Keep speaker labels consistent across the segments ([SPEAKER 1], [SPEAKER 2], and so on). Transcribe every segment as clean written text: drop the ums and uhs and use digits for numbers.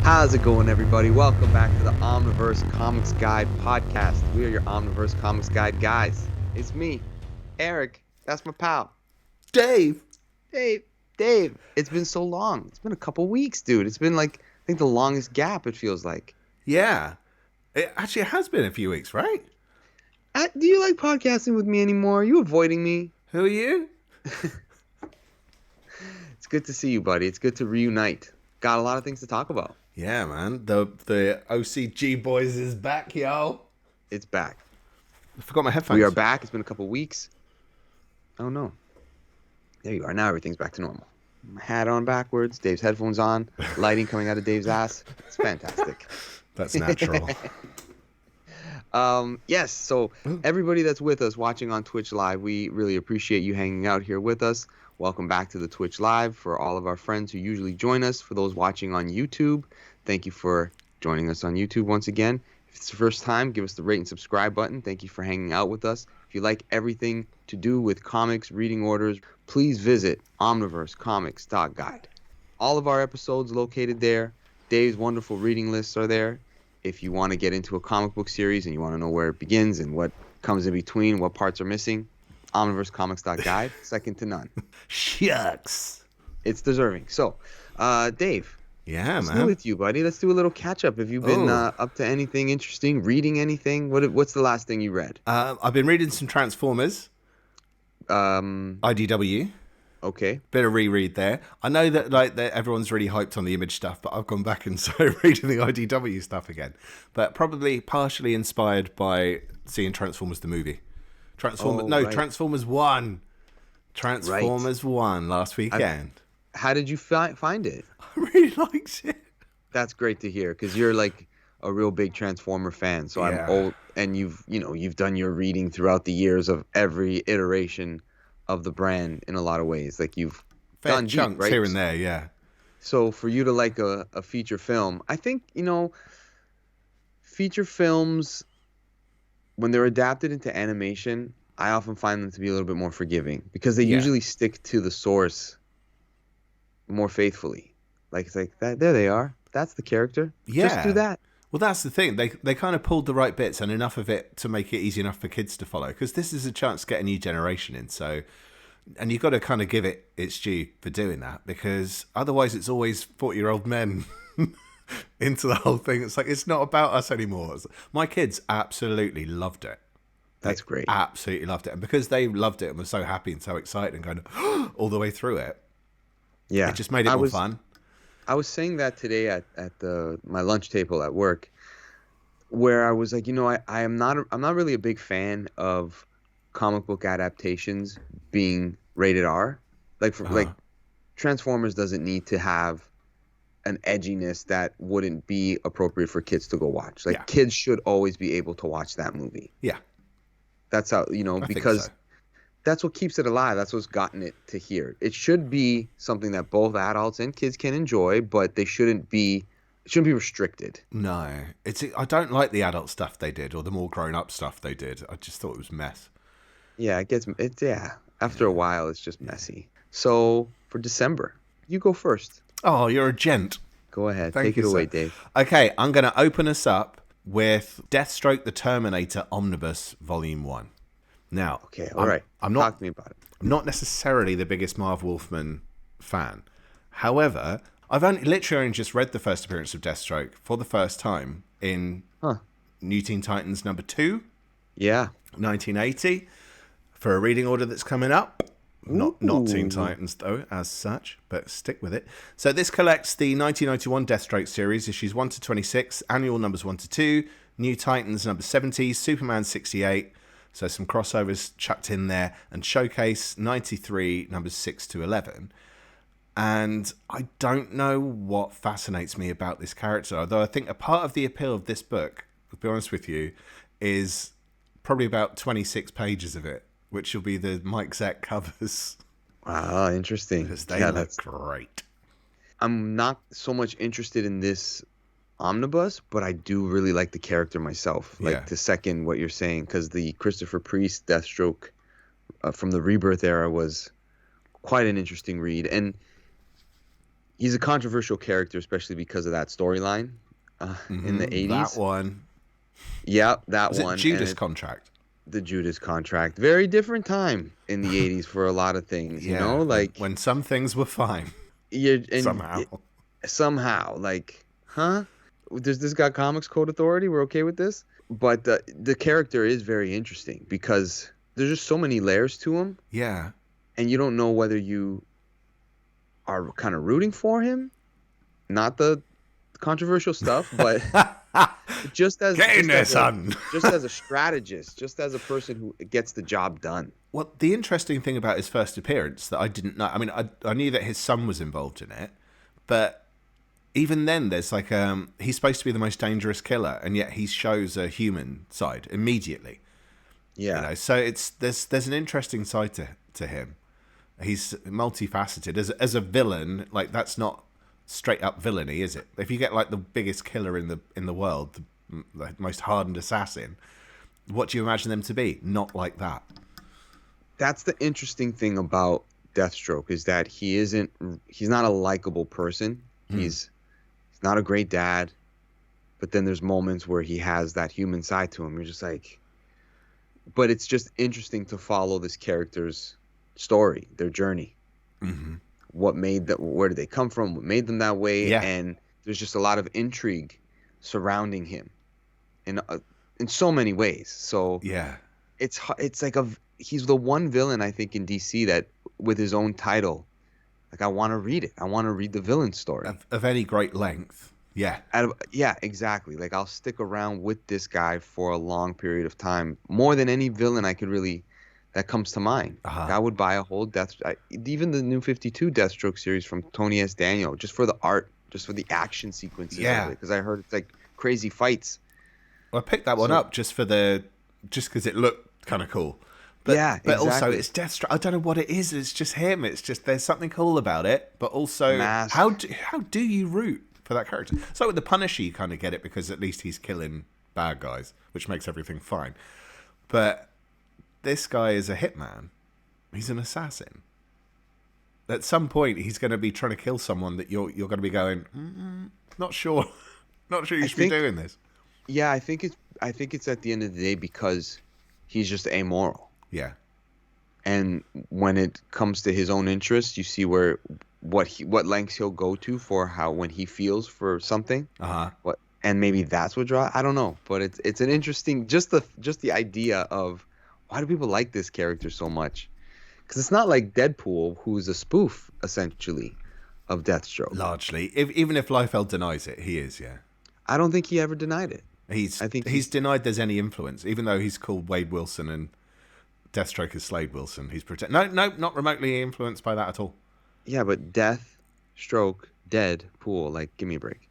[SPEAKER 1] How's it going, everybody? Welcome back to the Omniverse Comics Guide podcast. We are your Omniverse Comics Guide guys. It's me, Eric. That's my pal.
[SPEAKER 2] Dave.
[SPEAKER 1] Dave. It's been so long. It's been a couple weeks, dude. It's been like, I think the longest gap, it feels like.
[SPEAKER 2] Yeah. It has been a few weeks, right?
[SPEAKER 1] Do you like podcasting with me anymore? Are you avoiding me?
[SPEAKER 2] Who are you?
[SPEAKER 1] It's good to see you, buddy. It's good to reunite. Got a lot of things to talk about.
[SPEAKER 2] Yeah, man. The OCG boys is back, yo.
[SPEAKER 1] It's back.
[SPEAKER 2] I forgot my headphones.
[SPEAKER 1] We are back. It's been a couple weeks. Oh, no. There you are. Now everything's back to normal. My hat on backwards. Dave's headphones on. Lighting coming out of Dave's ass. It's fantastic.
[SPEAKER 2] That's natural.
[SPEAKER 1] Yes. So everybody that's with us watching on Twitch Live, we really appreciate you hanging out here with us. Welcome back to the Twitch Live. For all of our friends who usually join us, for those watching on YouTube, thank you for joining us on YouTube once again. If it's the first time, give us the rate and subscribe button. Thank you for hanging out with us. If you like everything to do with comics, reading orders, please visit omniversecomics.guide. All of our episodes located there. Dave's wonderful reading lists are there. If you want to get into a comic book series and you want to know where it begins and what comes in between, what parts are missing, omniversecomics.guide, second to none.
[SPEAKER 2] Shucks.
[SPEAKER 1] It's deserving. So, Dave.
[SPEAKER 2] Yeah,
[SPEAKER 1] let's
[SPEAKER 2] man.
[SPEAKER 1] do with you, buddy. Let's do a little catch up. Have you been up to anything interesting? Reading anything? What's the last thing you read?
[SPEAKER 2] I've been reading some Transformers. IDW.
[SPEAKER 1] Okay.
[SPEAKER 2] Bit of reread there. I know that everyone's really hyped on the Image stuff, but I've gone back and started reading the IDW stuff again. But probably partially inspired by seeing Transformers the movie. Transformers 1. Transformers 1 last weekend.
[SPEAKER 1] How did you find it?
[SPEAKER 2] I really liked it.
[SPEAKER 1] That's great to hear, because you're like a real big Transformer fan. So
[SPEAKER 2] yeah.
[SPEAKER 1] I'm old, and you've done your reading throughout the years of every iteration of the brand in a lot of ways. Like you've done
[SPEAKER 2] chunks
[SPEAKER 1] deep, right?
[SPEAKER 2] here and there, yeah.
[SPEAKER 1] So for you to like a feature film, I think, feature films, when they're adapted into animation, I often find them to be a little bit more forgiving, because they usually stick to the source more faithfully. Like, it's like that. There they are. That's the character.
[SPEAKER 2] Yeah.
[SPEAKER 1] Just do that.
[SPEAKER 2] Well, that's the thing. They kind of pulled the right bits and enough of it to make it easy enough for kids to follow, because this is a chance to get a new generation in. So, and you've got to kind of give it its due for doing that, because otherwise it's always 40-year-old men into the whole thing. It's like, it's not about us anymore. My kids absolutely loved it.
[SPEAKER 1] That's great.
[SPEAKER 2] Absolutely loved it. And because they loved it and were so happy and so excited and going all the way through it, it just made it more fun.
[SPEAKER 1] I was saying that today at my lunch table at work, where I was like, I'm not really a big fan of comic book adaptations being rated R. Like Transformers doesn't need to have an edginess that wouldn't be appropriate for kids to go watch. Like kids should always be able to watch that movie.
[SPEAKER 2] Yeah.
[SPEAKER 1] That's how, because that's what keeps it alive. That's what's gotten it to here. It should be something that both adults and kids can enjoy, but they shouldn't be restricted.
[SPEAKER 2] No, I don't like the adult stuff they did, or the more grown up stuff they did. I just thought it was mess.
[SPEAKER 1] Yeah, after a while, it's just messy. So for December, you go first.
[SPEAKER 2] Oh, you're a gent.
[SPEAKER 1] Go ahead. Take it away, Dave.
[SPEAKER 2] Okay, I'm going to open us up with Deathstroke the Terminator Omnibus Volume 1. Now,
[SPEAKER 1] okay, all right. Talk to me about it.
[SPEAKER 2] I'm not necessarily the biggest Marv Wolfman fan. However, I've literally just read the first appearance of Deathstroke for the first time in New Teen Titans number 2.
[SPEAKER 1] Yeah.
[SPEAKER 2] 1980. For a reading order that's coming up. Not Teen Titans, though, as such, but stick with it. So this collects the 1991 Deathstroke series, issues 1 to 26, annual numbers 1 to 2, New Titans number 70, Superman 68, so some crossovers chucked in there, and Showcase 93, numbers 6 to 11. And I don't know what fascinates me about this character, although I think a part of the appeal of this book, to be honest with you, is probably about 26 pages of it, which will be the Mike Zeck covers.
[SPEAKER 1] Wow, interesting.
[SPEAKER 2] Because they look great.
[SPEAKER 1] I'm not so much interested in this omnibus, but I do really like the character myself. Like, to second what you're saying, because the Christopher Priest Deathstroke from the Rebirth era was quite an interesting read. And he's a controversial character, especially because of that storyline in the 80s.
[SPEAKER 2] That one.
[SPEAKER 1] Yeah, that
[SPEAKER 2] Was
[SPEAKER 1] one.
[SPEAKER 2] it Judas Contract?
[SPEAKER 1] The Judas Contract. Very different time in the 80s for a lot of things, you know? Like
[SPEAKER 2] when some things were fine.
[SPEAKER 1] Somehow. Somehow. Like, huh? Does this got Comics Code Authority? We're okay with this? But the character is very interesting because there's just so many layers to him.
[SPEAKER 2] Yeah.
[SPEAKER 1] And you don't know whether you are kind of rooting for him. Not the controversial stuff, but just as a strategist, just as a person who gets the job done.
[SPEAKER 2] Well, the interesting thing about his first appearance that I didn't know, I mean, I knew that his son was involved in it, but even then there's like, he's supposed to be the most dangerous killer, and yet he shows a human side immediately.
[SPEAKER 1] Yeah.
[SPEAKER 2] You know, so there's an interesting side to him. He's multifaceted. As a villain, like, that's not straight up villainy, is it? If you get like the biggest killer in the world, the most hardened assassin, what do you imagine them to be? Not like that.
[SPEAKER 1] That's the interesting thing about Deathstroke, is that he's not a likable person. He's not a great dad, but then there's moments where he has that human side to him. You're just like, but it's just interesting to follow this character's story, their journey.
[SPEAKER 2] Mm-hmm.
[SPEAKER 1] Where did they come from? What made them that way?
[SPEAKER 2] Yeah.
[SPEAKER 1] And there's just a lot of intrigue surrounding him in so many ways. So
[SPEAKER 2] yeah,
[SPEAKER 1] it's like he's the one villain, I think, in DC that with his own title, like, I want to read it. I want to read the villain story
[SPEAKER 2] of any great length. Yeah.
[SPEAKER 1] Yeah, exactly. Like, I'll stick around with this guy for a long period of time, more than any villain that comes to mind.
[SPEAKER 2] Uh-huh.
[SPEAKER 1] Like, I would buy a whole even the New 52 Deathstroke series from Tony S. Daniel, just for the art, just for the action sequences.
[SPEAKER 2] Yeah.
[SPEAKER 1] Because I heard it's like crazy fights.
[SPEAKER 2] Well, I picked that one up just because it looked kind of cool. But,
[SPEAKER 1] yeah,
[SPEAKER 2] but
[SPEAKER 1] exactly.
[SPEAKER 2] Also it's Deathstroke. I don't know what it is. It's just him. It's just there's something cool about it. But also, how do you root for that character? So with the Punisher, you kind of get it because at least he's killing bad guys, which makes everything fine. But this guy is a hitman. He's an assassin. At some point, he's going to be trying to kill someone that you're going to be going, not sure, not sure you should be doing this.
[SPEAKER 1] Yeah, I think it's at the end of the day because he's just amoral.
[SPEAKER 2] Yeah.
[SPEAKER 1] And when it comes to his own interests, you see what lengths he'll go to for when he feels for something.
[SPEAKER 2] Uh-huh.
[SPEAKER 1] And maybe that's what draws. I don't know, but it's an interesting just the idea of why do people like this character so much? Because it's not like Deadpool, who's a spoof essentially of Deathstroke.
[SPEAKER 2] Largely, even if Liefeld denies it, he is. Yeah.
[SPEAKER 1] I don't think he ever denied it.
[SPEAKER 2] He's denied there's any influence, even though he's called Wade Wilson and Deathstroke is Slade Wilson. He's No, not remotely influenced by that at all.
[SPEAKER 1] Yeah, but Deathstroke, Deadpool, like, give me a break.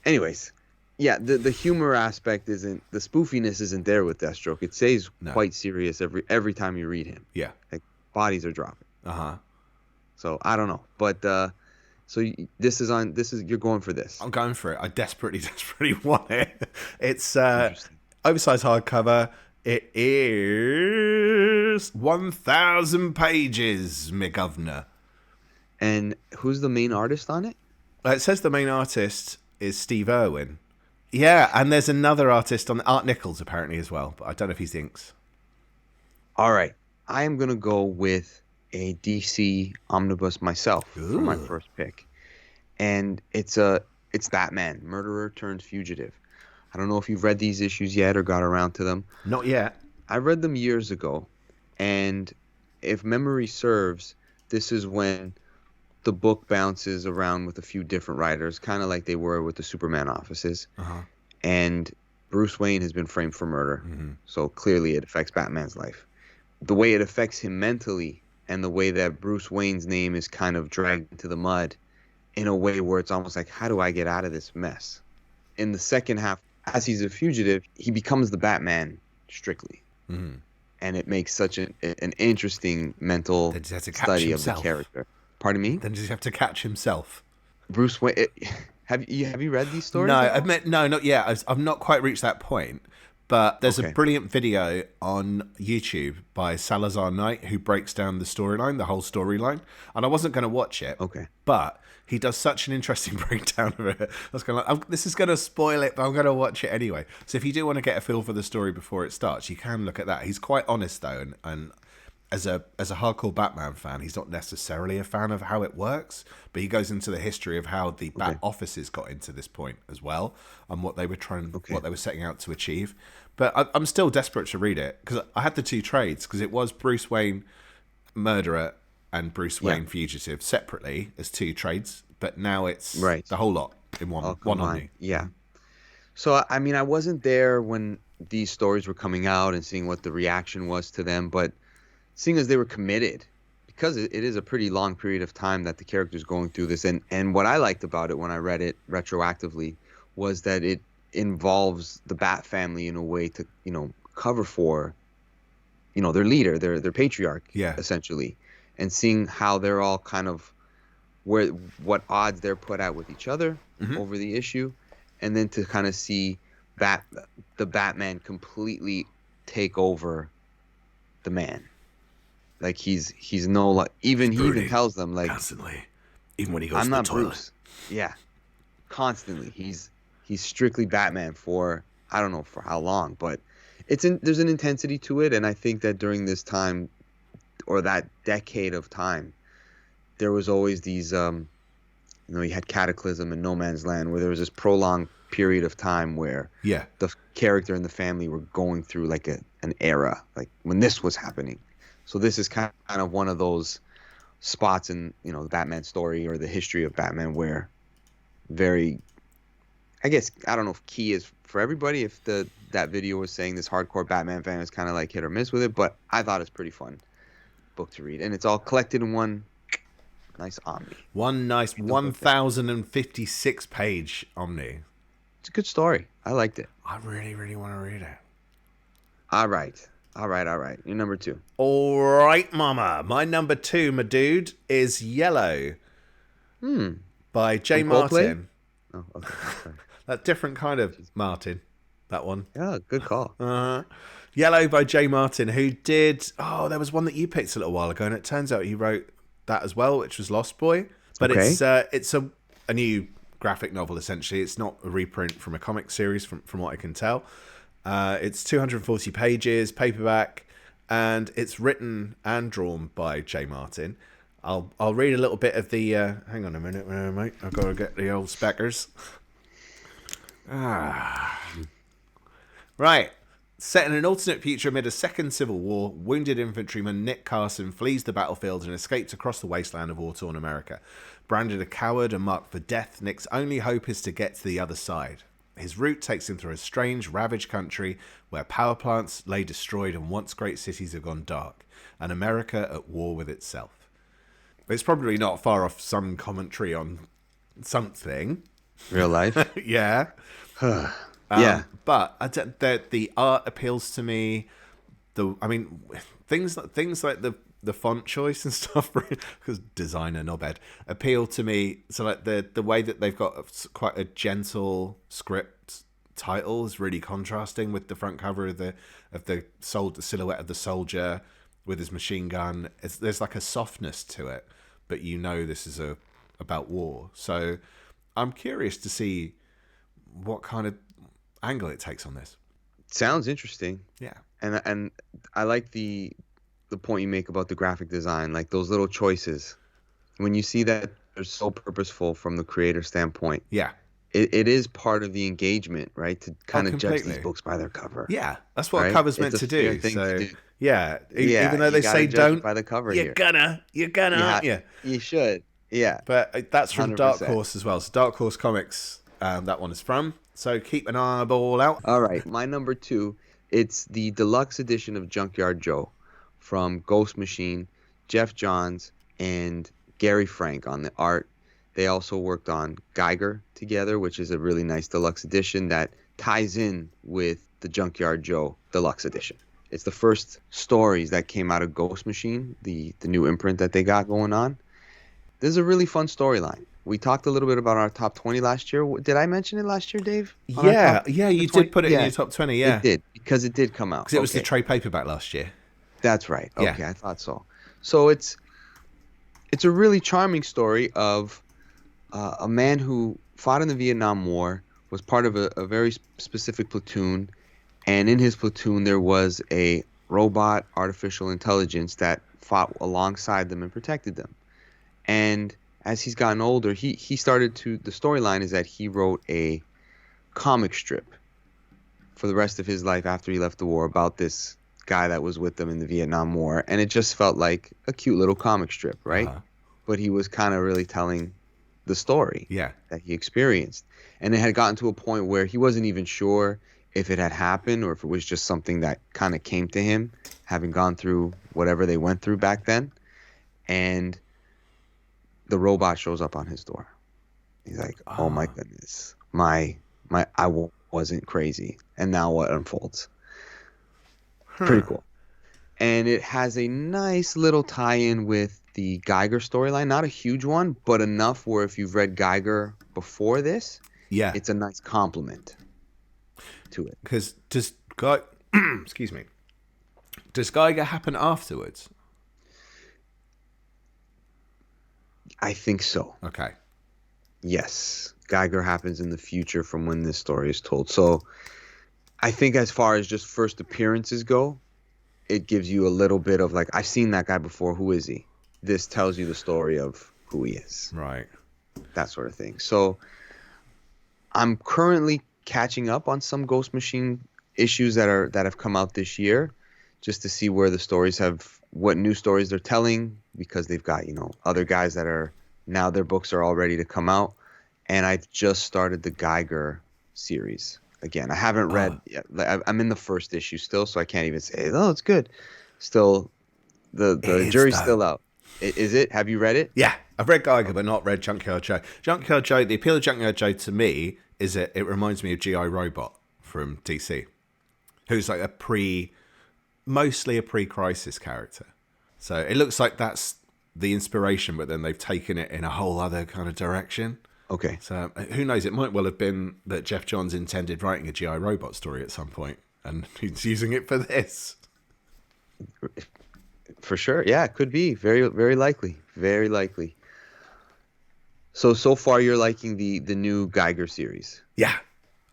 [SPEAKER 1] Anyways, yeah, the humor aspect isn't, the spoofiness isn't there with Deathstroke. It stays quite serious every time you read him.
[SPEAKER 2] Yeah,
[SPEAKER 1] like, bodies are dropping. So I don't know, but you're going for this.
[SPEAKER 2] I'm going for it. I desperately want it. It's oversized hardcover. It is 1,000 pages, McGovernor.
[SPEAKER 1] And who's the main artist on it?
[SPEAKER 2] It says the main artist is Steve Irwin. Yeah, and there's another artist on Art Nichols apparently as well, but I don't know if he's the inks.
[SPEAKER 1] All right, I am gonna go with a DC omnibus myself for my first pick, and it's Batman, murderer turned fugitive. I don't know if you've read these issues yet or got around to them.
[SPEAKER 2] Not yet.
[SPEAKER 1] I read them years ago, and if memory serves, this is when the book bounces around with a few different writers, kind of like they were with the Superman offices. And Bruce Wayne has been framed for murder, so clearly it affects Batman's life. The way it affects him mentally, and the way that Bruce Wayne's name is kind of dragged into the mud in a way where it's almost like, how do I get out of this mess? In the second half, as he's a fugitive, he becomes the Batman strictly. And it makes such an interesting mental study of the character. Pardon me?
[SPEAKER 2] Then does he have to catch himself?
[SPEAKER 1] Bruce Wayne. Have you read these stories?
[SPEAKER 2] No, not yet. I've not quite reached that point. But there's a
[SPEAKER 1] Okay.
[SPEAKER 2] brilliant video on YouTube by Salazar Knight who breaks down the storyline, the whole storyline. And I wasn't going to watch it,
[SPEAKER 1] Okay.
[SPEAKER 2] but he does such an interesting breakdown of it. I was kind of like, this is going to spoil it, but I'm going to watch it anyway. So if you do want to get a feel for the story before it starts, you can look at that. He's quite honest, though, and as a hardcore Batman fan, he's not necessarily a fan of how it works, but he goes into the history of how the Bat offices got into this point as well, and what they were what they were setting out to achieve. But I'm still desperate to read it because I had the two trades, because it was Bruce Wayne Murderer and Bruce Wayne Fugitive separately as two trades, but now it's the whole lot in one Omni.
[SPEAKER 1] Yeah. So I mean, I wasn't there when these stories were coming out and seeing what the reaction was to them, but seeing as they were committed, because it is a pretty long period of time that the character's going through this, and what I liked about it when I read it retroactively was that it involves the Bat family in a way to, cover for, their leader, their patriarch, essentially, and seeing how they're all kind of what odds they're put at with each other over the issue, and then to kind of see the Batman completely take over the man. Like he's no, like, even he even tells them, like,
[SPEAKER 2] constantly, even when he goes
[SPEAKER 1] I'm
[SPEAKER 2] to
[SPEAKER 1] not
[SPEAKER 2] the toilet.
[SPEAKER 1] Bruce. Yeah, constantly. He's strictly Batman for I don't know for how long, but there's an intensity to it, and I think that during this time or that decade of time, there was always these you had Cataclysm and No Man's Land, where there was this prolonged period of time where the character and the family were going through like an era, like when this was happening. So this is kind of one of those spots in, the Batman story or the history of Batman where I guess, I don't know if key is for everybody, if that video was saying this hardcore Batman fan is kind of like hit or miss with it, but I thought it's pretty fun book to read. And it's all collected in one nice Omni.
[SPEAKER 2] One nice 1,056 page Omni.
[SPEAKER 1] It's a good story. I liked it.
[SPEAKER 2] I really, really want to read it.
[SPEAKER 1] All right. You're number 2.
[SPEAKER 2] All right, mama. My number 2, my dude, is Yellow by J. Martin.
[SPEAKER 1] Oh, okay. Sorry.
[SPEAKER 2] That different kind of Martin, that one.
[SPEAKER 1] Yeah, good call.
[SPEAKER 2] Yellow by J. Martin, who did... Oh, there was one that you picked a little while ago, and it turns out he wrote that as well, which was Lost Boy. But it's a new graphic novel, essentially. It's not a reprint from a comic series, from what I can tell. It's 240 pages, paperback, and it's written and drawn by J. Martin. I'll read a little bit of the... hang on a minute, mate. I've got to get the old speckers. Right. Set in an alternate future amid a second civil war, wounded infantryman Nick Carson flees the battlefield and escapes across the wasteland of war-torn America. Branded a coward and marked for death, Nick's only hope is to get to the other side. His route takes him through a strange, ravaged country where power plants lay destroyed and once great cities have gone dark, and America at war with itself. It's probably not far off some commentary on something.
[SPEAKER 1] Real life?
[SPEAKER 2] Yeah.
[SPEAKER 1] Yeah.
[SPEAKER 2] But the art appeals to me. Things like the font choice and stuff, because designer knobhead, appeal to me. So like the way that they've got quite a gentle script title is really contrasting with the front cover of the silhouette of the soldier with his machine gun. There's like a softness to it, but this is about war. So I'm curious to see what kind of angle it takes on this.
[SPEAKER 1] Sounds interesting.
[SPEAKER 2] Yeah.
[SPEAKER 1] And I like the point you make about the graphic design, like those little choices. When you see that they're so purposeful from the creator standpoint.
[SPEAKER 2] Yeah.
[SPEAKER 1] It is part of the engagement, right? To kind of judge these books by their cover.
[SPEAKER 2] Yeah. That's what a cover's meant to do. So yeah. Even though they say don't
[SPEAKER 1] by the cover
[SPEAKER 2] you're gonna, aren't you?
[SPEAKER 1] You should. Yeah.
[SPEAKER 2] But that's from
[SPEAKER 1] 100%.
[SPEAKER 2] Dark Horse as well. So Dark Horse Comics, that one is from. So keep an eyeball out.
[SPEAKER 1] All right. My number 2, it's the deluxe edition of Junkyard Joe from Ghost Machine, Jeff Johns, and Gary Frank on the art. They also worked on Geiger together, which is a really nice deluxe edition that ties in with the Junkyard Joe deluxe edition. It's the first stories that came out of Ghost Machine, the new imprint that they got going on. This is a really fun storyline. We talked a little bit about our top 20 last year. Did I mention it last year, Dave?
[SPEAKER 2] Yeah, you did put it in your top 20, yeah.
[SPEAKER 1] It did. Because it did come out.
[SPEAKER 2] Because it was the trade paperback last year.
[SPEAKER 1] That's right.
[SPEAKER 2] Yeah.
[SPEAKER 1] Okay, I thought so. So it's a really charming story of a man who fought in the Vietnam War, was part of a very specific platoon, and in his platoon there was a robot artificial intelligence that fought alongside them and protected them. And as he's gotten older, he started to, the storyline is that he wrote a comic strip for the rest of his life after he left the war about this guy that was with them in the Vietnam War, and it just felt like a cute little comic strip, right? But he was kind of really telling the story that he experienced, and it had gotten to a point where he wasn't even sure if it had happened or if it was just something that kind of came to him, having gone through whatever they went through back then. And the robot shows up on his door. He's like, "Oh my goodness, wasn't crazy, and now what unfolds?" Pretty cool. And it has a nice little tie-in with the Geiger storyline. Not a huge one, but enough where if you've read Geiger before this, it's a nice compliment to it.
[SPEAKER 2] Because does excuse me, does Geiger happen afterwards?
[SPEAKER 1] I think so.
[SPEAKER 2] Okay.
[SPEAKER 1] Yes. Geiger happens in the future from when this story is told. So I think as far as just first appearances go, it gives you a little bit of like, I've seen that guy before. Who is he? This tells you the story of who he is.
[SPEAKER 2] Right.
[SPEAKER 1] That sort of thing. So I'm currently catching up on some Ghost Machine issues that have come out this year, just to see where the stories what new stories they're telling, because they've got, other guys that are now their books are all ready to come out. And I've just started the Geiger series again. I haven't read yet. I'm in the first issue still, so I can't even say, oh, it's good. Still, the jury's still out. Is it? Have you read it?
[SPEAKER 2] Yeah, I've read Geiger, but not read Junkyard Joe. Junkyard Joe, the appeal of Junkyard Joe to me is that it reminds me of G.I. Robot from DC, who's like mostly a pre-crisis character. So it looks like that's the inspiration, but then they've taken it in a whole other kind of direction.
[SPEAKER 1] Okay.
[SPEAKER 2] So who knows? It might well have been that Jeff Johns intended writing a G.I. Robot story at some point, and he's using it for this.
[SPEAKER 1] For sure. Yeah, it could be. Very, very likely. Very likely. So far you're liking the new Geiger series?
[SPEAKER 2] Yeah.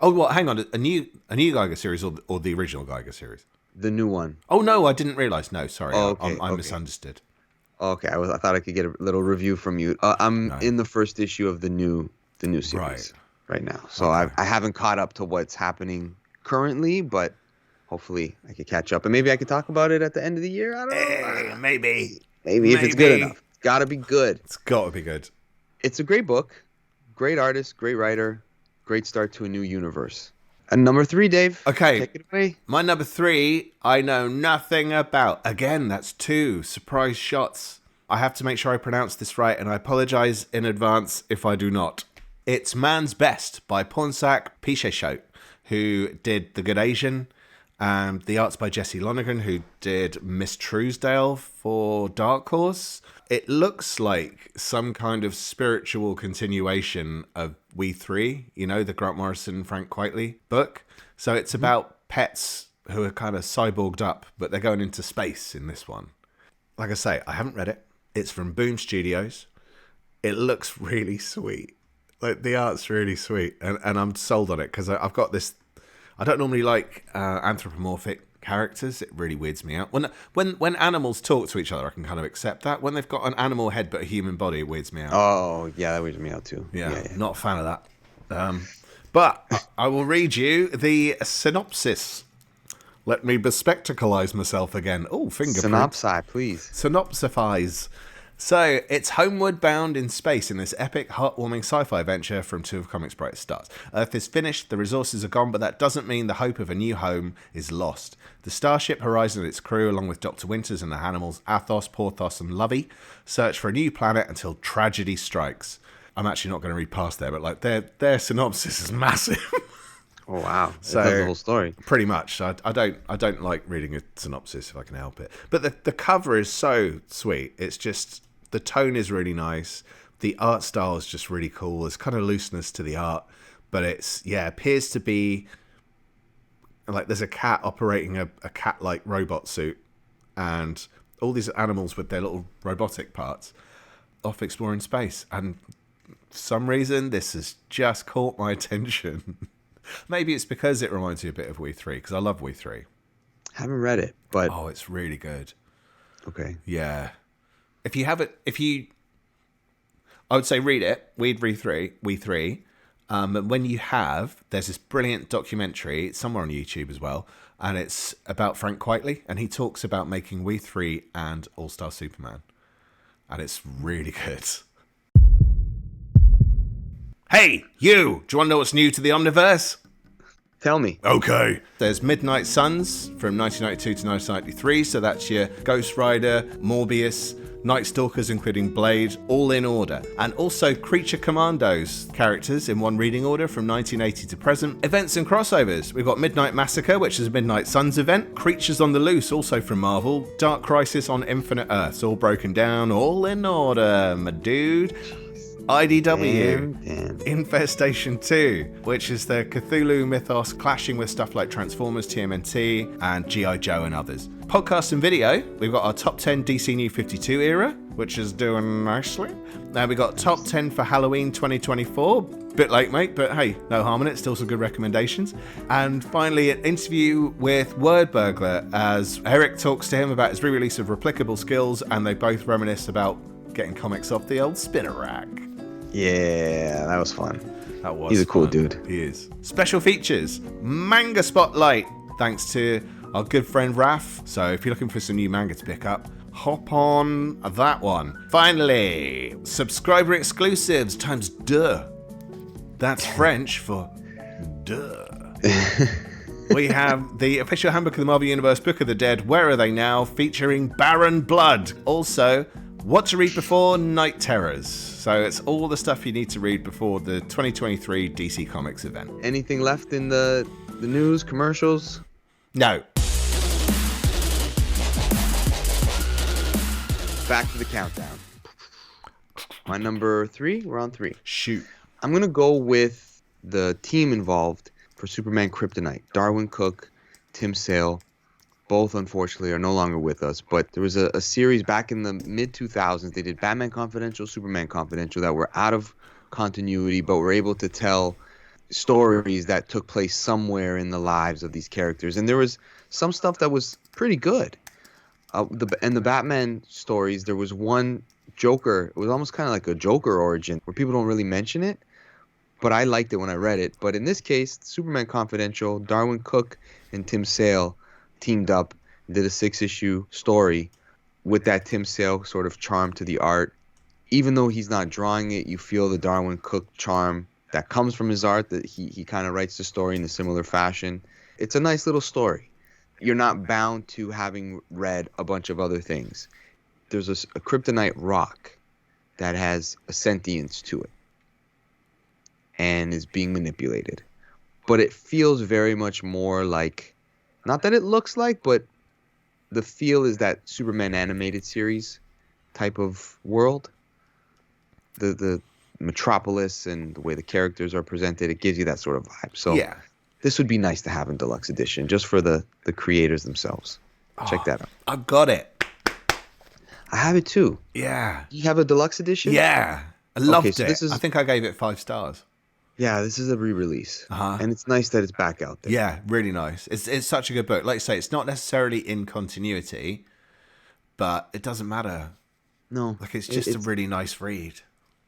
[SPEAKER 2] Oh, well, hang on. A new Geiger series or the original Geiger series?
[SPEAKER 1] The new one.
[SPEAKER 2] Oh, no, I didn't realize. No, sorry.
[SPEAKER 1] Oh, okay,
[SPEAKER 2] I misunderstood.
[SPEAKER 1] Okay, I thought I could get a little review from you. I'm in the first issue of the new series right now, so I haven't caught up to what's happening currently, but hopefully I could catch up, and maybe I could talk about it at the end of the year. I don't know.
[SPEAKER 2] Maybe
[SPEAKER 1] if it's good enough. It's got to be good.
[SPEAKER 2] It's got to be good.
[SPEAKER 1] It's a great book, great artist, great writer, great start to a new universe. And number 3, Dave.
[SPEAKER 2] Okay.
[SPEAKER 1] Take it away.
[SPEAKER 2] My number 3, I know nothing about. Again, that's 2 surprise shots. I have to make sure I pronounce this right, and I apologize in advance if I do not. It's Man's Best by Pornsak Pichetshote, who did The Good Asian. The art's by Jesse Lonergan, who did Miss Truesdale for Dark Horse. It looks like some kind of spiritual continuation of We Three, the Grant Morrison, Frank Quitely book. So it's about pets who are kind of cyborged up, but they're going into space in this one. Like I say, I haven't read it. It's from Boom Studios. It looks really sweet. Like, the art's really sweet. And I'm sold on it because I've got this... I don't normally like anthropomorphic characters. It really weirds me out. When animals talk to each other, I can kind of accept that. When they've got an animal head but a human body, it weirds me out.
[SPEAKER 1] Oh, yeah, that weirds me out too.
[SPEAKER 2] Yeah. Not a fan of that. But I will read you the synopsis. Let me bespectacleize myself again. Oh, fingerprint.
[SPEAKER 1] Synopsi, please.
[SPEAKER 2] Synopsifies. So, it's homeward bound in space in this epic, heartwarming sci-fi adventure from two of comics' brightest stars. Earth is finished, the resources are gone, but that doesn't mean the hope of a new home is lost. The Starship Horizon and its crew, along with Dr. Winters and the animals Athos, Porthos, and Lovey, search for a new planet until tragedy strikes. I'm actually not going to read past there, but their synopsis is massive.
[SPEAKER 1] Oh wow! So that's the whole story.
[SPEAKER 2] Pretty much. I don't like reading a synopsis if I can help it. But the cover is so sweet. It's just, the tone is really nice. The art style is just really cool. There's kind of looseness to the art, but it's appears to be like there's a cat operating a cat-like robot suit, and all these animals with their little robotic parts off exploring space. And for some reason, this has just caught my attention. Maybe it's because it reminds me a bit of We 3, because I love We 3.
[SPEAKER 1] Haven't read it, but
[SPEAKER 2] Oh, it's really good.
[SPEAKER 1] okay.
[SPEAKER 2] Yeah. If you haven't, I would say read it. Read We 3. And when you have, there's this brilliant documentary, it's somewhere on YouTube as well, and it's about Frank Quitely, and he talks about making We 3 and All-Star Superman. And it's really good. Hey, you! Do you want to know what's new to the Omniverse?
[SPEAKER 1] Tell me.
[SPEAKER 2] Okay. There's Midnight Suns from 1992 to 1993, so that's your Ghost Rider, Morbius, Night Stalkers, including Blade, all in order. And also Creature Commandos characters in one reading order from 1980 to present. Events and crossovers. We've got Midnight Massacre, which is a Midnight Suns event. Creatures on the Loose, also from Marvel. Dark Crisis on Infinite Earths, all broken down, all in order, my dude. IDW,
[SPEAKER 1] Damn.
[SPEAKER 2] Infestation 2, which is the Cthulhu mythos clashing with stuff like Transformers, TMNT, and G.I. Joe and others. Podcast and video, we've got our top 10 DC New 52 era, which is doing nicely. Now we've got top 10 for Halloween 2024. Bit late, mate, but hey, no harm in it. Still some good recommendations. And finally, an interview with Word Burglar as Eric talks to him about his re-release of Replicable Skills, and they both reminisce about getting comics off the old spinner rack.
[SPEAKER 1] Yeah, that was fun.
[SPEAKER 2] That was
[SPEAKER 1] He's a cool
[SPEAKER 2] fun.
[SPEAKER 1] dude.
[SPEAKER 2] He is. Special features, Manga Spotlight, thanks to our good friend Raph. So if you're looking for some new manga to pick up, hop on that one. Finally, subscriber exclusives times duh. That's French for duh. We have the official handbook of the Marvel Universe, Book of the Dead, Where Are They Now, featuring Baron Blood. Also, What to Read Before Night Terrors. So it's all the stuff you need to read before the 2023 DC Comics event.
[SPEAKER 1] Anything left in the news, commercials?
[SPEAKER 2] No.
[SPEAKER 1] Back to the countdown. My number 3, we're on 3.
[SPEAKER 2] Shoot.
[SPEAKER 1] I'm going to go with the team involved for Superman Kryptonite. Darwin Cook, Tim Sale, both unfortunately are no longer with us, but there was a series back in the mid-2000s. They did Batman Confidential, Superman Confidential that were out of continuity, but were able to tell stories that took place somewhere in the lives of these characters. And there was some stuff that was pretty good. In the Batman stories, there was one Joker. It was almost kind of like a Joker origin where people don't really mention it, but I liked it when I read it. But in this case, Superman Confidential, Darwin Cook and Tim Sale teamed up, did a 6-issue story with that Tim Sale sort of charm to the art. Even though he's not drawing it, you feel the Darwin Cook charm that comes from his art, that he kind of writes the story in a similar fashion. It's a nice little story. You're not bound to having read a bunch of other things. There's a Kryptonite rock that has a sentience to it and is being manipulated. But it feels very much more like, not that it looks like, but the feel is that Superman animated series type of world. The Metropolis and the way the characters are presented, it gives you that sort of vibe. So yeah, this would be nice to have in deluxe edition just for the creators themselves. Check that out.
[SPEAKER 2] I've got it.
[SPEAKER 1] I have it too.
[SPEAKER 2] Yeah.
[SPEAKER 1] You have a deluxe edition?
[SPEAKER 2] Yeah. I loved it.
[SPEAKER 1] This is,
[SPEAKER 2] I think I gave it 5 stars.
[SPEAKER 1] Yeah, this is a re-release.
[SPEAKER 2] Uh-huh.
[SPEAKER 1] And it's nice that it's back out there.
[SPEAKER 2] Yeah, really nice. It's such a good book. Like I say, it's not necessarily in continuity, but it doesn't matter.
[SPEAKER 1] No.
[SPEAKER 2] Like it's just a really nice read.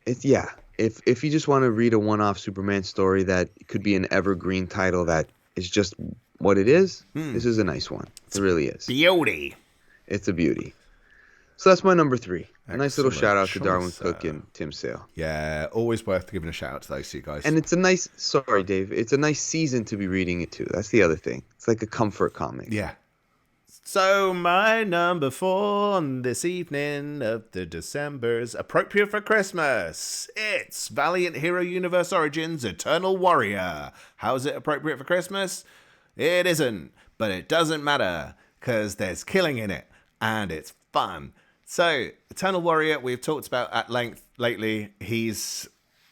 [SPEAKER 1] If you just want to read a one-off Superman story that could be an evergreen title that is just what it is, this is a nice one. It really is.
[SPEAKER 2] Beauty.
[SPEAKER 1] It's a beauty. So that's my number 3.
[SPEAKER 2] Excellent.
[SPEAKER 1] A nice little shout out to
[SPEAKER 2] Choice,
[SPEAKER 1] Darwin Cook and Tim Sale.
[SPEAKER 2] Yeah, always worth giving a shout out to those two guys.
[SPEAKER 1] And it's a nice, sorry Dave, it's a nice season to be reading it too. That's the other thing. It's like a comfort comic.
[SPEAKER 2] Yeah. So my number 4 on this evening of the December's appropriate for Christmas. It's Valiant Hero Universe Origins Eternal Warrior. How's it appropriate for Christmas? It isn't, but it doesn't matter because there's killing in it and it's fun. So Eternal Warrior, we've talked about at length lately. He's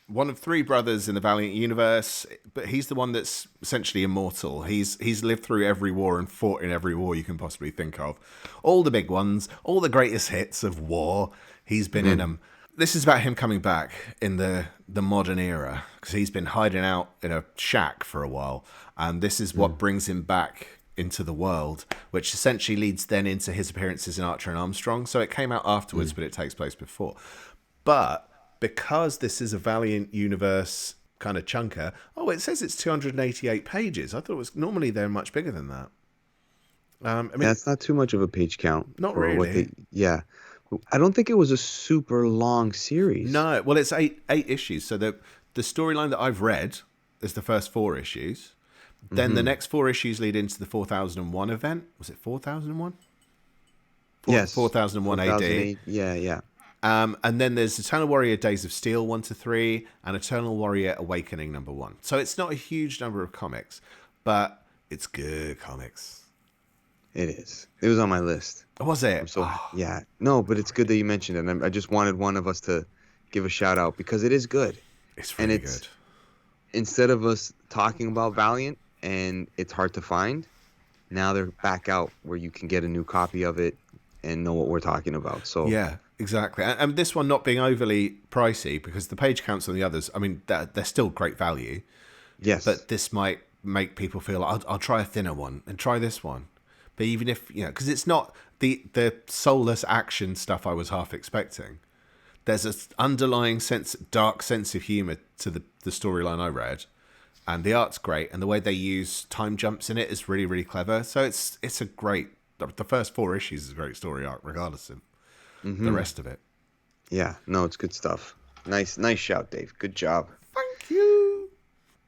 [SPEAKER 2] one of three brothers in the Valiant universe, but he's the one that's essentially immortal. He's lived through every war and fought in every war you can possibly think of. All the big ones, all the greatest hits of war, he's been in them. This is about him coming back in the modern era, because he's been hiding out in a shack for a while, and this is what brings him back into the world, which essentially leads then into his appearances in Archer and Armstrong. So it came out afterwards, but it takes place before. But because this is a Valiant universe kind of chunker, it says it's 288 pages. I thought it was, normally they're much bigger than that. I mean,
[SPEAKER 1] That's not too much of a page count.
[SPEAKER 2] Not
[SPEAKER 1] for
[SPEAKER 2] really.
[SPEAKER 1] Yeah. I don't think it was a super long series.
[SPEAKER 2] No, well, it's eight issues. So the storyline that I've read is the first 4 issues. Then the next 4 issues lead into the 4001 event. Was it 4001?
[SPEAKER 1] Yes.
[SPEAKER 2] 4001 AD.
[SPEAKER 1] Yeah.
[SPEAKER 2] And then there's Eternal Warrior Days of Steel 1 to 3 and Eternal Warrior Awakening number 1. So it's not a huge number of comics, but it's good comics.
[SPEAKER 1] It is. It was on my list.
[SPEAKER 2] Was it?
[SPEAKER 1] Yeah. No, but it's good that you mentioned it. And I just wanted one of us to give a shout out because it is good.
[SPEAKER 2] It's really good.
[SPEAKER 1] Instead of us talking about Valiant and it's hard to find, now they're back out where you can get a new copy of it and know what we're talking about. So
[SPEAKER 2] yeah, exactly. And this one not being overly pricey, because the page counts on the others, I mean, they're still great value.
[SPEAKER 1] Yes.
[SPEAKER 2] But this might make people feel like, I'll try a thinner one and try this one. But even if, because it's not the soulless action stuff I was half expecting. There's an underlying dark sense of humor to the storyline I read. And the art's great. And the way they use time jumps in it is really, really clever. So it's a great, the first 4 issues is a great story arc, regardless of the rest of it.
[SPEAKER 1] Yeah, no, it's good stuff. Nice shout, Dave. Good job.
[SPEAKER 2] Thank you.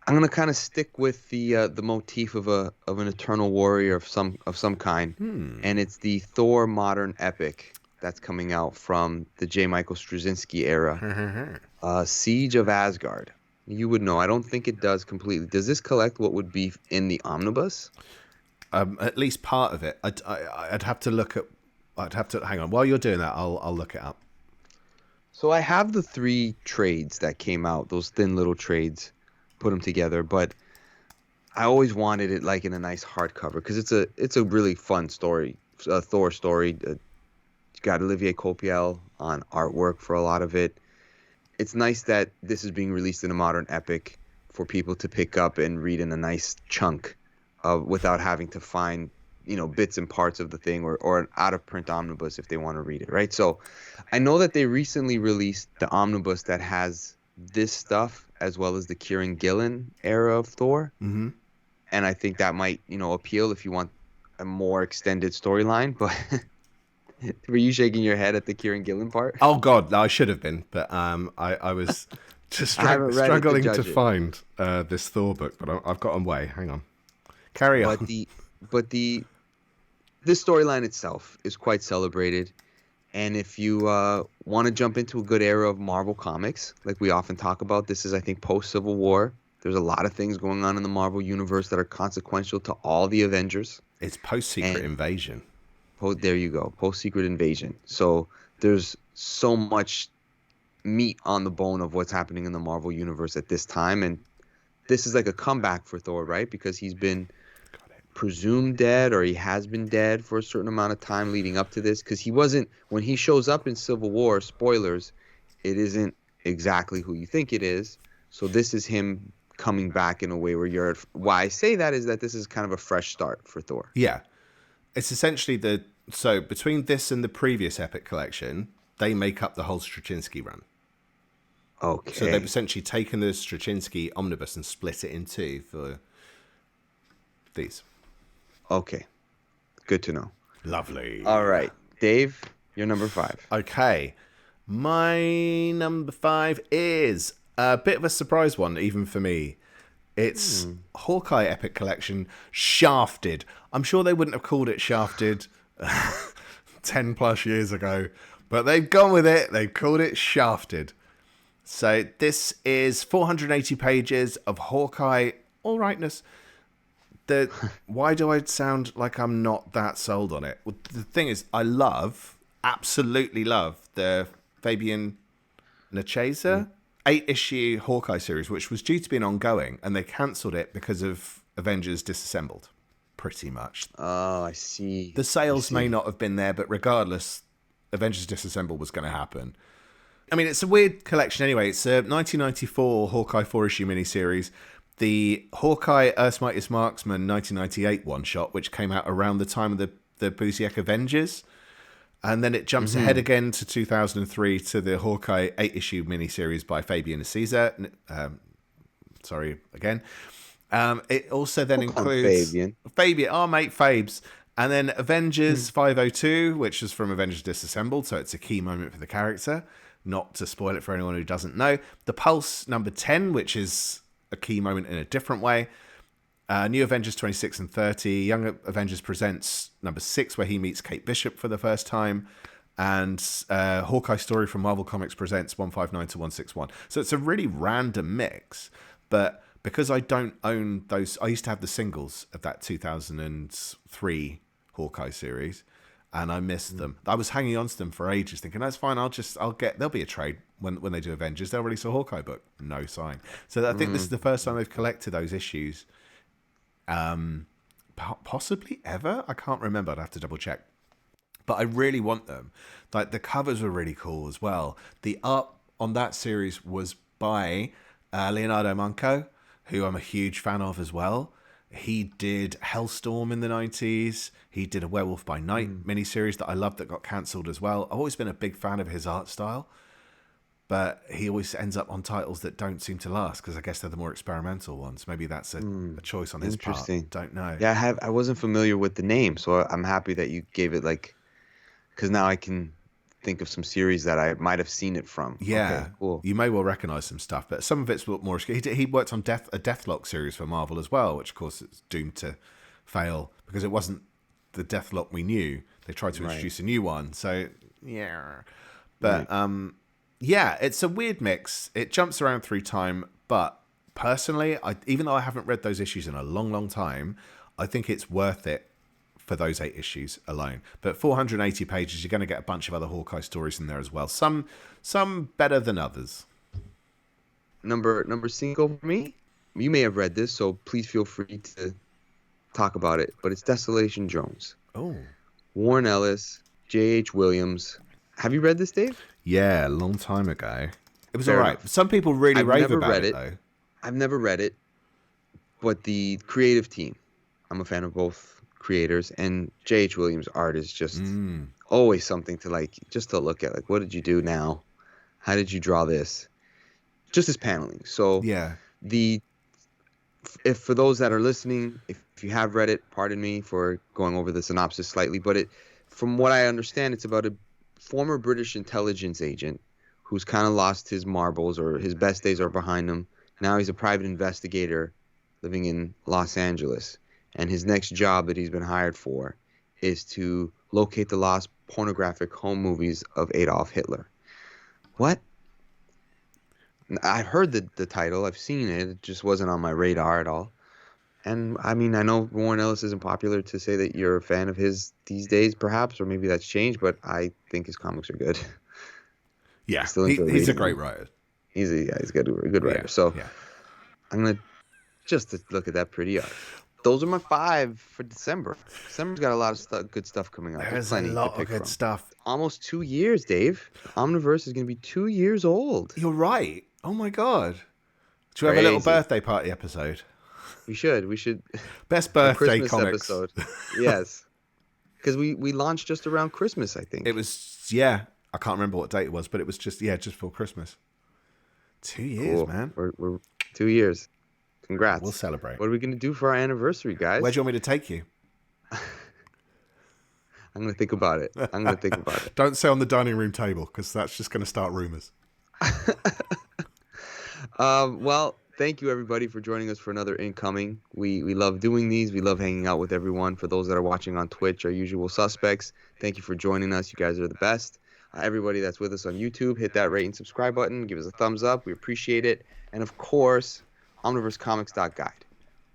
[SPEAKER 1] I'm gonna kind of stick with the motif of an Eternal Warrior of some kind, and it's the Thor modern epic that's coming out from the J. Michael Straczynski era, Siege of Asgard. You would know. I don't think it does completely. Does this collect what would be in the omnibus?
[SPEAKER 2] At least part of it. I'd have to look at. I'd have to hang on. While you're doing that, I'll look it up.
[SPEAKER 1] So I have the 3 trades that came out. Those thin little trades. Put them together, but I always wanted it like in a nice hardcover because it's a really fun story, a Thor story. You got Olivier Coipel on artwork for a lot of it. It's nice that this is being released in a modern epic for people to pick up and read in a nice chunk without having to find bits and parts of the thing or an out of print omnibus if they want to read it, right? So I know that they recently released the omnibus that has this stuff as well as the Kieran Gillen era of Thor. Mm-hmm. And I think that might, appeal if you want a more extended storyline. But were you shaking your head at the Kieran Gillen part?
[SPEAKER 2] Oh, God, I should have been. But I was just struggling to find this Thor book. But I've got away. Hang on. Carry on.
[SPEAKER 1] This storyline itself is quite celebrated. And if you want to jump into a good era of Marvel Comics, like we often talk about, this is, I think, post-Civil War. There's a lot of things going on in the Marvel Universe that are consequential to all the Avengers.
[SPEAKER 2] It's post-Secret Invasion.
[SPEAKER 1] There you go, post-Secret Invasion. So there's so much meat on the bone of what's happening in the Marvel Universe at this time. And this is like a comeback for Thor, right? Because he's been presumed dead, or he has been dead for a certain amount of time leading up to this, because he wasn't, when he shows up in Civil War, spoilers, it isn't exactly who you think it is. So this is him coming back in a way where why I say that is that this is kind of a fresh start for Thor.
[SPEAKER 2] Yeah, it's essentially so between this and the previous epic collection, they make up the whole Straczynski run.
[SPEAKER 1] Okay,
[SPEAKER 2] so they've essentially taken the Straczynski omnibus and split it in 2 for these.
[SPEAKER 1] Okay. Good to know.
[SPEAKER 2] Lovely.
[SPEAKER 1] All right. Dave, you're number 5.
[SPEAKER 2] Okay. My number 5 is a bit of a surprise one, even for me. It's Hawkeye Epic Collection, Shafted. I'm sure they wouldn't have called it Shafted 10 plus years ago, but they've gone with it. They've called it Shafted. So this is 480 pages of Hawkeye all rightness. Why do I sound like I'm not that sold on it? Well, the thing is, I absolutely love the Fabian Nicieza 8-issue Hawkeye series, which was due to be an ongoing, and they cancelled it because of Avengers Disassembled, pretty much.
[SPEAKER 1] Oh, I see.
[SPEAKER 2] The sales may not have been there, but regardless, Avengers Disassembled was going to happen. I mean, it's a weird collection anyway. It's a 1994 Hawkeye 4-issue miniseries. The Hawkeye Earth's Mightiest Marksman 1998 one-shot, which came out around the time of the Busiek Avengers. And then it jumps ahead again to 2003 to the Hawkeye 8-issue miniseries by Fabian Caesar. Sorry, again. It also then includes... Fabian, our mate Fabes. And then Avengers 502, which is from Avengers Disassembled, so it's a key moment for the character. Not to spoil it for anyone who doesn't know. The Pulse number 10, which is a key moment in a different way. New Avengers 26 and 30. Young Avengers Presents number 6, where he meets Kate Bishop for the first time. And Hawkeye Story from Marvel Comics Presents 159 to 161. So it's a really random mix. But because I don't own those, I used to have the singles of that 2003 Hawkeye series. And I missed them. I was hanging on to them for ages, thinking that's fine. There'll be a trade when they do Avengers. They'll release a Hawkeye book. No sign. So I think this is the first time they've collected those issues. Possibly ever. I can't remember. I'd have to double check. But I really want them. Like the covers were really cool as well. The art on that series was by Leonardo Manco, who I'm a huge fan of as well. He did Hellstorm in the 90s. He did a Werewolf by Night miniseries that I loved that got cancelled as well. I've always been a big fan of his art style, but he always ends up on titles that don't seem to last because I guess they're the more experimental ones. Maybe that's a choice on his part. Don't know.
[SPEAKER 1] Yeah, I wasn't familiar with the name, so I'm happy that you gave it because now I can think of some series that I might have seen it from.
[SPEAKER 2] Yeah,
[SPEAKER 1] okay, cool.
[SPEAKER 2] You may well recognize some stuff, but some of it's more. He worked on a Deathlock series for Marvel as well, which of course it's doomed to fail because it wasn't the Deathlock we knew. They tried to introduce a new one, so yeah. But yeah, it's a weird mix. It jumps around through time, but personally, even though I haven't read those issues in a long, long time, I think it's worth it for those 8 issues alone. But 480 pages, you're going to get a bunch of other Hawkeye stories in there as well. Some better than others.
[SPEAKER 1] Number 5 for me. You may have read this, so please feel free to talk about it. But it's Desolation Jones.
[SPEAKER 2] Oh.
[SPEAKER 1] Warren Ellis, J.H. Williams. Have you read this, Dave?
[SPEAKER 2] Yeah, a long time ago. It was all right. Some people really rave about it, though.
[SPEAKER 1] I've never read it, but the creative team, I'm a fan of both creators, and J.H. Williams' art is just always something to just to look at. What did you do now? How did you draw this? Just his paneling. So
[SPEAKER 2] yeah,
[SPEAKER 1] if for those that are listening, if you have read it, pardon me for going over the synopsis slightly, but from what I understand, it's about a former British intelligence agent who's kind of lost his marbles, or his best days are behind him. Now he's a private investigator living in Los Angeles. And his next job that he's been hired for is to locate the lost pornographic home movies of Adolf Hitler. What? I've heard the title. I've seen it. It just wasn't on my radar at all. And, I mean, I know Warren Ellis isn't popular to say that you're a fan of his these days, perhaps, or maybe that's changed, but I think his comics are good.
[SPEAKER 2] Yeah, he's a great writer.
[SPEAKER 1] He's a good writer.
[SPEAKER 2] Yeah,
[SPEAKER 1] so I'm going to just look at that pretty art. Those are my 5 for December. December's got a lot of good stuff coming out.
[SPEAKER 2] There's a lot of good stuff.
[SPEAKER 1] Almost 2 years, Dave. Omniverse is going to be 2 years old.
[SPEAKER 2] You're right. Oh my God. Should we have a little birthday party episode?
[SPEAKER 1] We should.
[SPEAKER 2] Best birthday
[SPEAKER 1] Christmas
[SPEAKER 2] comics
[SPEAKER 1] episode. Yes. Because we launched just around Christmas, I think.
[SPEAKER 2] It was, yeah. I can't remember what date it was, but it was just before Christmas. 2 years,
[SPEAKER 1] cool.
[SPEAKER 2] Man.
[SPEAKER 1] We're 2 years. Congrats.
[SPEAKER 2] We'll celebrate.
[SPEAKER 1] What are we going to do for our anniversary, guys?
[SPEAKER 2] Where do you want me to take you?
[SPEAKER 1] I'm going to think about it.
[SPEAKER 2] Don't say on the dining room table, because that's just going to start rumors.
[SPEAKER 1] Well, thank you, everybody, for joining us for another Incoming. We love doing these. We love hanging out with everyone. For those that are watching on Twitch, our usual suspects, thank you for joining us. You guys are the best. Everybody that's with us on YouTube, hit that rate and subscribe button. Give us a thumbs up. We appreciate it. And, of course, omniversecomics.guide.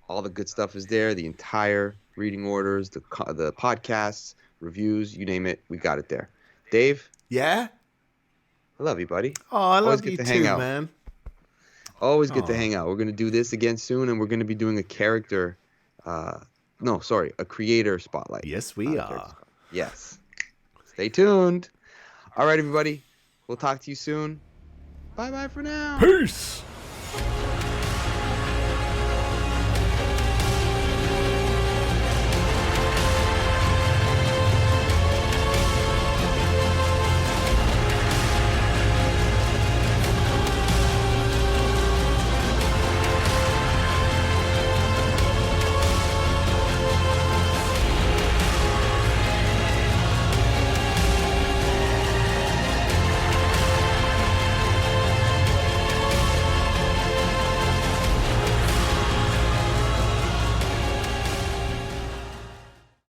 [SPEAKER 1] All the good stuff is there. The entire reading orders, the podcasts, reviews, you name it, we got it there. Dave?
[SPEAKER 2] Yeah?
[SPEAKER 1] I love you, buddy.
[SPEAKER 2] Oh, I love you too, man.
[SPEAKER 1] Always good to
[SPEAKER 2] Aw.
[SPEAKER 1] hang out. We're going to do this again soon, and we're going to be doing a character. No, sorry, a creator spotlight.
[SPEAKER 2] Yes, we are.
[SPEAKER 1] Yes. Stay tuned. All right, everybody. We'll talk to you soon. Bye-bye for now.
[SPEAKER 2] Peace.